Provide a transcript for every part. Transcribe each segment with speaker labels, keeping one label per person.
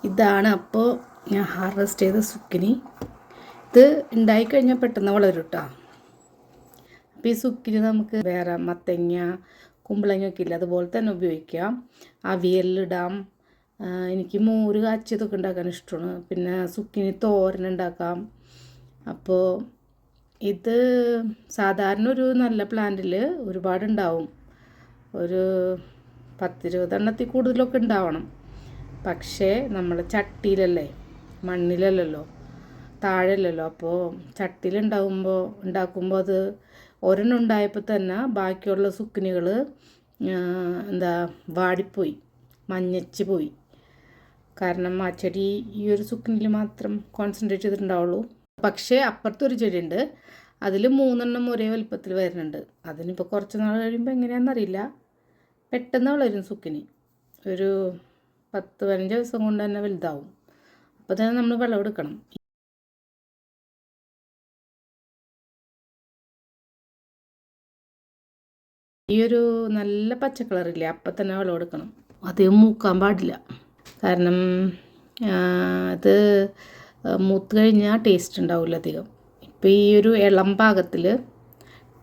Speaker 1: ഇതാണ് അപ്പോൾ ഞാൻ ഹാർവെസ്റ്റ് ചെയ്ത സുക്കിനി. ഇത് ഉണ്ടായിക്കഴിഞ്ഞാൽ പെട്ടെന്ന് വളരും കേട്ടോ. അപ്പോൾ ഈ സുക്കിനി നമുക്ക് വേറെ മത്തങ്ങ, കുമ്പളങ്ങയൊക്കെ ഇല്ല, അതുപോലെ തന്നെ ഉപയോഗിക്കാം. അവിയലിടാം. എനിക്ക് മോര് കാച്ചിയതൊക്കെ ഉണ്ടാക്കാൻ ഇഷ്ടമാണ്. പിന്നെ സുക്കിനി തോരൻ ഉണ്ടാക്കാം. അപ്പോൾ ഇത് സാധാരണ ഒരു നല്ല പ്ലാന്റിൽ ഒരുപാടുണ്ടാവും. ഒരു 10-20 എണ്ണത്തിൽ കൂടുതലൊക്കെ ഉണ്ടാവണം. പക്ഷേ നമ്മൾ ചട്ടിയിലല്ലേ, മണ്ണിലല്ലല്ലോ, താഴെയല്ലല്ലോ. അപ്പോൾ ഉണ്ടാക്കുമ്പോൾ അത് ഒരെണ്ണം ഉണ്ടായപ്പോൾ തന്നെ ബാക്കിയുള്ള സുക്കിനികൾ വാടിപ്പോയി, മഞ്ഞച്ച് പോയി. കാരണം ആ ചെടി ഈ ഒരു സുക്കിനിൽ മാത്രം കോൺസെൻട്രേറ്റ് ചെയ്തിട്ടുണ്ടാവുള്ളൂ. പക്ഷേ അപ്പുറത്തൊരു ചെടിയുണ്ട്, അതിൽ 3 എണ്ണം ഒരേ വലുപ്പത്തിൽ വരുന്നുണ്ട്. അതിനിപ്പോൾ കുറച്ച് നാൾ കഴിയുമ്പോൾ എങ്ങനെയാണെന്നറിയില്ല, പെട്ടെന്ന് വളരും സുക്കിനി. ഒരു 10-15 ദിവസം കൊണ്ട് തന്നെ വലുതാവും. അപ്പോൾ തന്നെ നമ്മൾ വിളവെടുക്കണം. ഈ ഒരു നല്ല പച്ച കളറില്ലേ, അപ്പം തന്നെ വിളവെടുക്കണം. അധികം മൂക്കാൻ പാടില്ല. കാരണം അത് മൂത്ത് കഴിഞ്ഞാൽ ടേസ്റ്റ് ഉണ്ടാവില്ല അധികം. ഇപ്പോൾ ഈ ഒരു ഇളം പാകത്തിൽ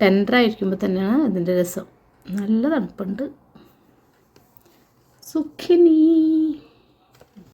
Speaker 1: ടെൻഡറായിരിക്കുമ്പോൾ തന്നെയാണ് അതിൻ്റെ രസം. നല്ല തണുപ്പുണ്ട്. സുഖിനി.